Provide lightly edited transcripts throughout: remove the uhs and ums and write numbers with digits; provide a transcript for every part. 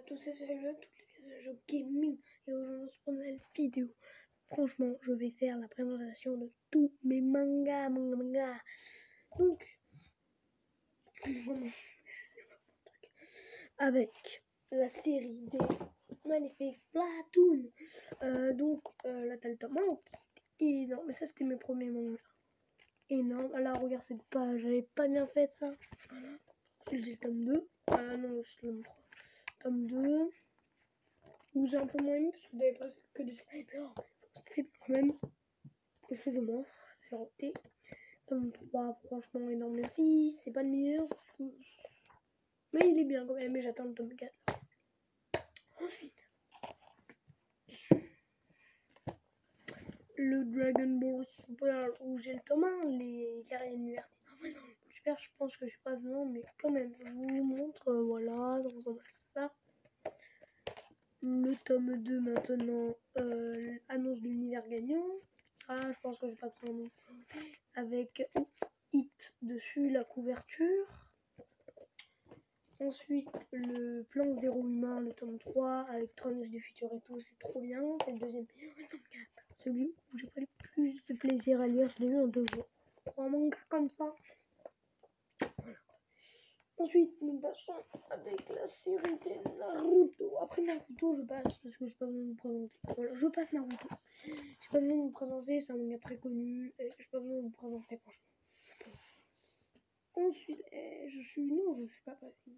à tous et salut à tous les jeux gaming et aujourd'hui pour une nouvelle vidéo. Franchement, je vais faire la présentation de tous mes mangas. Donc, avec la série des magnifiques Splatoon. Là t'as le tome 1 qui est énorme, mais ça c'était mes premiers mangas. Énorme. Alors regarde cette page, j'avais pas bien fait ça. Voilà. Ensuite j'ai le tome 2. Non, c'est le tome 3. Tome 2. Où j'ai un peu moins mis parce que vous n'avez pas que des scripteurs. C'est quand même. Excusez-moi, j'ai raté. Tome 3, franchement énorme aussi. C'est pas le meilleur. Mais il est bien quand même. Mais j'attends le tome 4. Ensuite, le Dragon Ball Super où j'ai le tome 1, les carrières universitaires. Super, je pense que j'ai pas besoin, mais quand même, je vous montre. Voilà, donc on a ça. Le tome 2 maintenant, annonce de l'univers gagnant. Ah, je pense que j'ai pas besoin non plus. Avec Hit dessus, la couverture. Ensuite, le plan 0 humain, le tome 3, avec Trunks du futur et tout, c'est trop bien. C'est le deuxième. Le tome 4, celui où j'ai pris le plus de plaisir à lire, je l'ai lu en 2 jours. 3 mangas comme ça. Voilà. Ensuite, nous passons avec la série des Naruto. Après Naruto, je passe parce que je n'ai pas besoin de me présenter. Voilà, je passe Naruto. J'ai pas besoin de me présenter, c'est un manga très connu. Et j'ai pas besoin de me présenter, franchement. Ensuite, je suis pas pressée.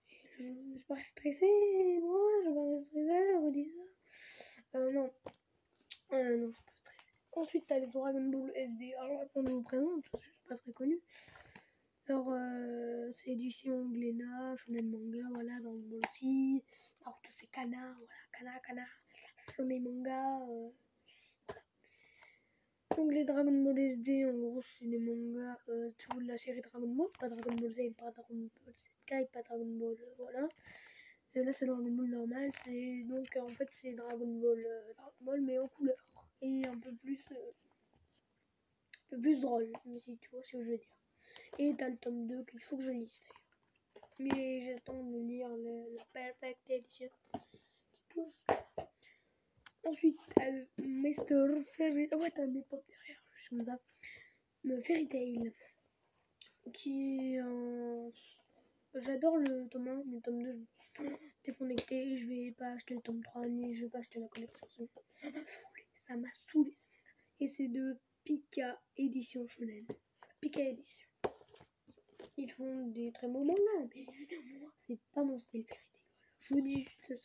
Je suis pas stressée, moi, je suis pas stressée, on dit ça. Non, je suis pas stressée. Ensuite, t'as les Dragon Ball SD. Alors, on vous présente, parce que c'est pas très connu. Alors, c'est édition Glénat, Shonen Manga, voilà, dans le bol aussi. Alors, tous ces canards, voilà, canard. Ce sont des mangas. Donc, les Dragon Ball SD, en gros, c'est des mangas de la série Dragon Ball. Pas Dragon Ball Z, pas Dragon Ball Sky, pas Dragon Ball, voilà. Et là, c'est Dragon Ball normal. Donc, en fait, c'est Dragon Ball, mais en couleur. Et un peu plus drôle, mais si tu vois ce que je veux dire. Et t'as le tome 2 qu'il faut que je lise d'ailleurs. Mais j'attends de lire la Perfect Edition. Ensuite, Mr. Fairy. Ouais, t'as mes pop derrière, je suis comme ça. Fairy Tail. Qui est un. J'adore le tome 1, mais le tome 2, je me suis déconnecté. Je vais pas acheter le tome 3, ni je vais pas acheter la collection. Ça m'a saoulé. Et c'est de Pika Édition Shonen. Pika Édition. Ils font des très beaux mangas, mais moi, c'est pas mon style Fairy Tail. Je vous dis juste ça.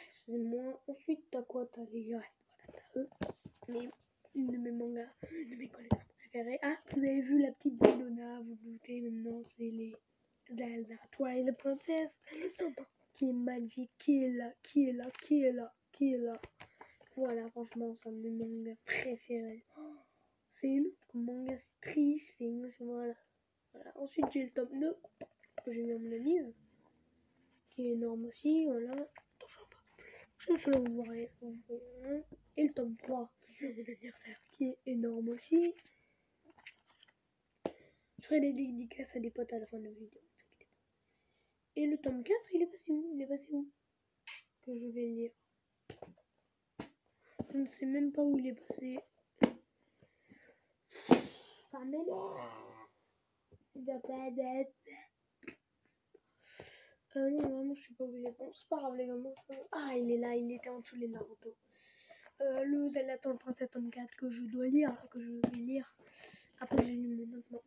Excusez-moi. Ensuite, t'as quoi? T'as les. Ouais, voilà, t'as eux. Mais une de mes mangas, une de mes collections préférées. Ah, vous avez vu la petite Bellona, vous doutez maintenant, c'est les Zelda Twilight Princess. Qui est magnifique, qui est là. Voilà, franchement, c'est un de mes mangas préférés. C'est énorme comme manga, c'est triste, c'est voilà. Ensuite, j'ai le tome 2 que j'ai mis à mon livre, qui est énorme aussi, voilà. Attention pas. Je vais le voir. Et le tome 3, je vais le dire faire, qui est énorme aussi. Je ferai des dédicaces à des potes à la fin de la vidéo. Et le tome 4, il est passé où? Que je vais lire. Je ne sais même pas où il est passé. Ça m'énerve. Non, vraiment, je sais pas où il est. Bon, c'est pas grave, les gars. Ah, il est là, il était en dessous les Naruto. Le Zelda Twilight Princess tome 4 que je dois lire, que je vais lire. Après, j'ai lu mon autre manga.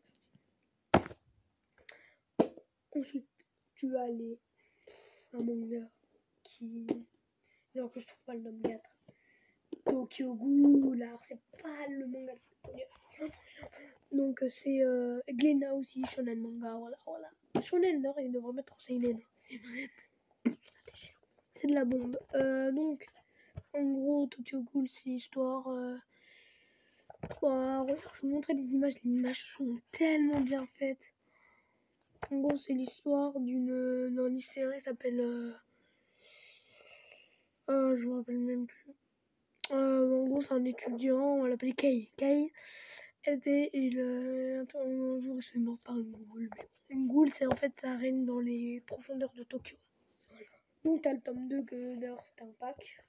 Ensuite, tu as un manga qui. Alors que je trouve pas le tome 4. Tokyo Ghoul. Alors, c'est pas le manga le plus connu. Donc, c'est Glénat aussi, Shonen Manga. Voilà. Shonen, non, il devrait mettre en seinen. C'est de la bombe. Donc, en gros, Tokyo Ghoul, c'est l'histoire. Regarde, je vais vous montrer des images. Les images sont tellement bien faites. En gros, c'est l'histoire d'un lycéen qui s'appelle. Je me rappelle même plus. En gros, c'est un étudiant, on l'appelle Kei. Kei, Et puis un jour il se fait mordre par une goule. Mais une goule, c'est en fait ça règne dans les profondeurs de Tokyo. Voilà. Donc t'as le tome 2 que d'ailleurs c'était un pack.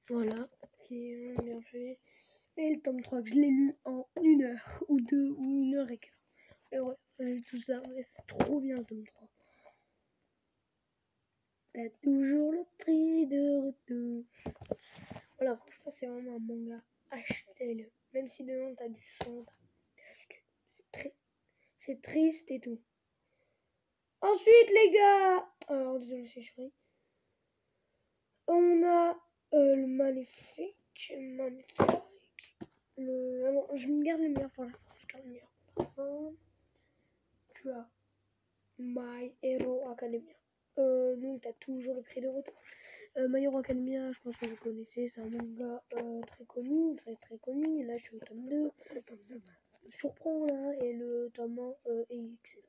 Voilà, qui est bien fait. Et le tome 3 que je l'ai lu en 1 heure ou 2 ou 1 heure et quart. Et ouais, j'ai vu tout ça, et c'est trop bien le tome 3. T'as toujours le prix de retour. Voilà, franchement c'est vraiment un manga. Achetez-le. Même si dedans t'as du sang, c'est triste et tout. Ensuite les gars, alors désolé c'est chéri. On a le magnifique. Alors, je me garde le meilleur pour la fin. Tu as My Hero Academia. Donc t'as toujours le prix de retour. My Hero Academia, je pense que vous connaissez, c'est un manga très connu, très connu. Et là je suis au tome 2. Le tome 2 me surprend là, et le tome 1 est excellent.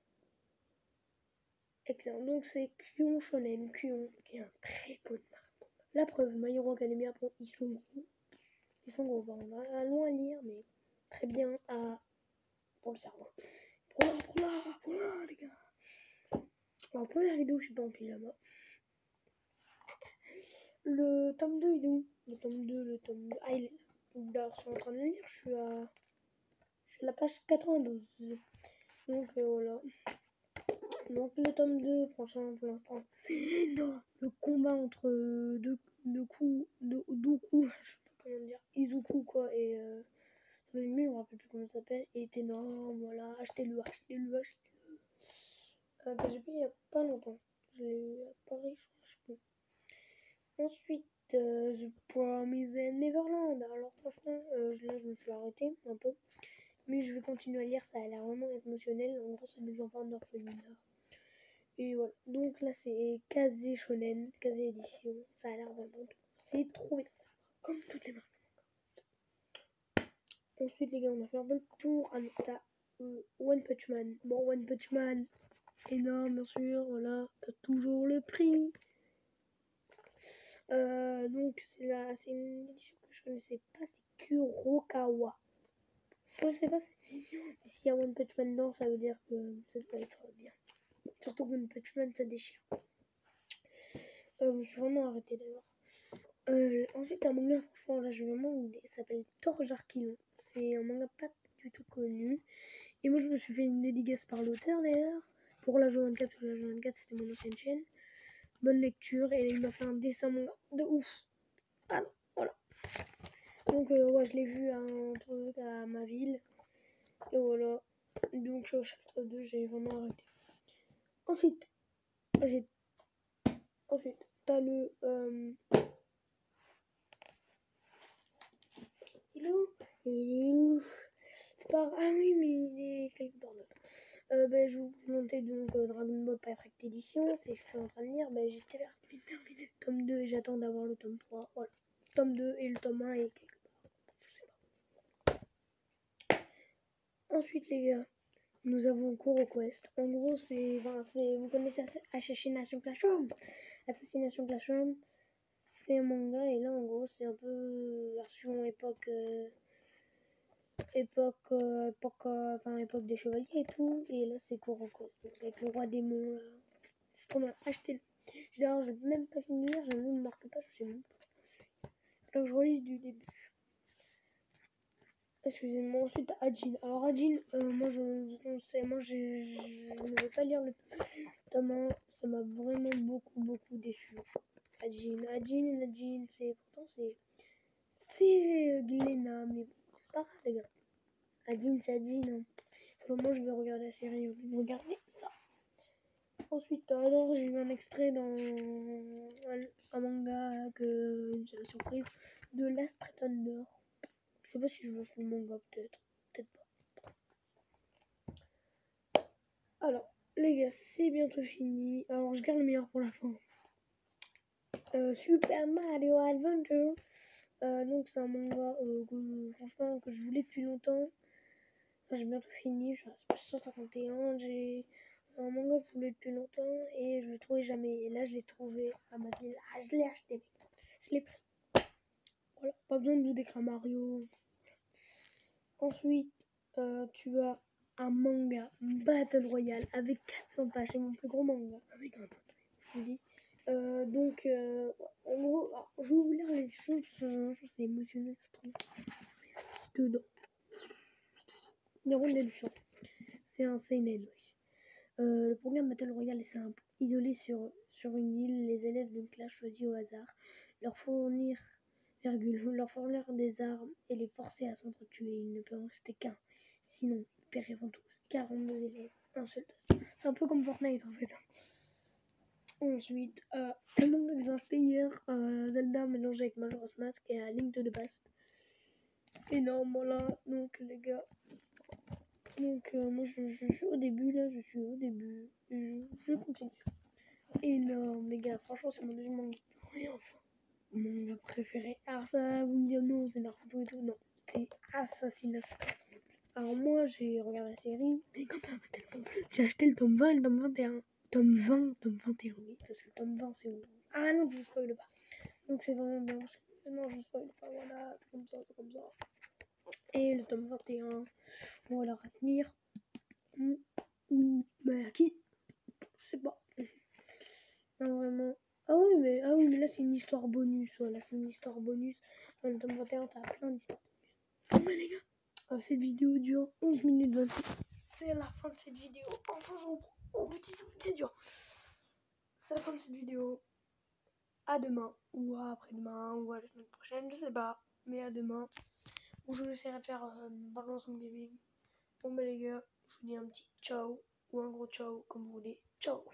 Excellent. Donc c'est Kuon Shonen, Kuon, qui est un très bon manga. La preuve, My Hero Academia, bon, ils sont gros, pardon, long à lire, mais très bien pour le cerveau. Pour là, les gars. Alors, première vidéo, je suis pas en pyjama. Le tome 2, il est où? Le tome 2. Ah, il est là. D'ailleurs, je suis en train de lire, je suis à la page 92. Donc, voilà. Donc, le tome 2, franchement, pour l'instant, c'est énorme. Le combat entre Doku, je sais pas comment dire, Izuku, quoi, et je me rappelle plus comment ça s'appelle, est énorme. Voilà, achetez-le. J'ai payé il y a pas longtemps. Je l'ai eu à Paris, je sais plus. Ensuite, The Promised Neverland. Alors franchement, là je me suis arrêtée un peu. Mais je vais continuer à lire, ça a l'air vraiment émotionnel. En gros, c'est des enfants d'orphelinat. Et voilà. Donc là, c'est Kaze Shonen, Kaze Édition. Ça a l'air vraiment... C'est trop bien, ça. Comme toutes les marques. Ensuite, les gars, on a fait un peu le tour. T'as One Punch Man. Bon, One Punch Man, énorme, bien sûr. Voilà, t'as toujours le prix. Donc c'est une édition que je connaissais pas, c'est Kurokawa. Je sais pas cette édition, mais s'il y a One Punch Man dedans, ça veut dire que ça doit être bien. Surtout One Punch Man, ça déchire. Je suis vraiment arrêtée d'ailleurs. Ensuite, un manga, franchement, là, je vais vraiment oublier. Ça s'appelle Torge Archilon. C'est un manga pas du tout connu. Et moi, je me suis fait une dédicace par l'auteur d'ailleurs. Pour la Joe 24, parce que la Joe 24, c'était mon ancienne chaîne. Bonne lecture. Et il m'a fait un dessin manga de ouf. Ah non, voilà. Donc, ouais, je l'ai vu à un truc à ma ville. Et voilà. Donc, je suis au chapitre 2, j'ai vraiment arrêté. Ensuite, t'as le. Il est où? C'est pas. Ah oui, mais il est quelque part d'autre. Je vous montais donc Dragon Ball Perfect Edition. C'est ce que je suis en train de lire. J'étais là. Le tome 2 et j'attends d'avoir le tome 3. Voilà. Tome 2 et le tome 1 est quelque part. Je sais pas. Ensuite, les gars. Nous avons Kuro Quest. En gros, vous connaissez Assassination Classroom. Assassination Classroom, c'est un manga et là, en gros, c'est un peu version époque des chevaliers et tout. Et là, c'est Kuro Quest, donc avec le roi démon. Là. C'est trop bien. Achetez-le. D'ailleurs, je l'ai même pas fini de lire, j'ai même marqué pas, je sais même pas. Donc, je relise du début. Excusez-moi, ensuite Ajin. Alors Ajin, moi je ne vais pas lire le tome 1, ça m'a vraiment beaucoup déçu. Ajin, c'est Glénat, mais c'est pas grave les gars. Ajin, c'est Ajin. Hein. Pour le moment, je vais regarder la série, au lieu de regarder ça. Ensuite, alors j'ai eu un extrait dans un manga que j'ai la surprise de Last Pretender. Je sais pas si je lance le manga, peut-être pas. Alors, les gars, c'est bientôt fini. Alors, je garde le meilleur pour la fin. Super Mario Adventure. Donc, c'est un manga franchement, que je voulais depuis longtemps. Enfin, j'ai bientôt fini. Je suis à 151. J'ai un manga que je voulais depuis longtemps et je le trouvais jamais. Et là, je l'ai trouvé à ma ville. Ah, je l'ai acheté. Je l'ai pris. Voilà, pas besoin de nous décrire Mario. Ensuite, tu as un manga Battle Royale avec 400 pages. C'est mon plus gros manga. Avec un pote, je vous dis. Donc, en gros, alors, je vais vous lire les choses. Je trouve c'est émotionnel, c'est trop dedans. Les rondes du champ. C'est un seinen, oui. Le programme Battle Royale est simple. Isolés sur une île, les élèves d'une classe choisis au hasard leur fournir des armes et les forcer à s'entretuer. Il ne peut en rester qu'un. Sinon, ils périront tous. 42 élèves, un seul dose. C'est un peu comme Fortnite en fait. Ensuite, tellement que j'ai insisté hier, Zelda mélangé avec Majora's Mask et A Link to the Past. Énorme, voilà. Donc les gars. Donc moi je suis au début là, je suis au début. Je continue. Énorme les gars, franchement c'est mon deuxième manga. Et enfin, mon manga préféré. Alors ça, vous me direz non, c'est Naruto et tout. Non, c'est Assassination. Alors moi j'ai regardé la série, mais quand même tellement plus. J'ai acheté le tome 20 et le tome 21. Tome 20, tome 21, oui, parce que le tome 20 c'est où. Ah non, je ne spoil pas. Donc c'est vraiment bien. Non, je ne spoil pas, voilà, c'est comme ça, c'est comme ça. Et le tome 21, on va la retenir. Mais à qui? Je sais pas. Non, vraiment. Ah oui, mais là c'est une histoire bonus. Voilà, c'est une histoire bonus. Dans le tome 21, t'as plein d'histoires bonus. Bon, bah, les gars, cette vidéo dure 11 minutes 28. C'est la fin de cette vidéo. Enfin, je reprends. Oh putain, c'est dur. C'est la fin de cette vidéo. À demain, ou à après-demain, ou à la semaine prochaine, je sais pas. Mais à demain. Où je essaierai de faire Balance mon gaming. Bon, bah, les gars, je vous dis un petit ciao. Ou un gros ciao, comme vous voulez. Ciao.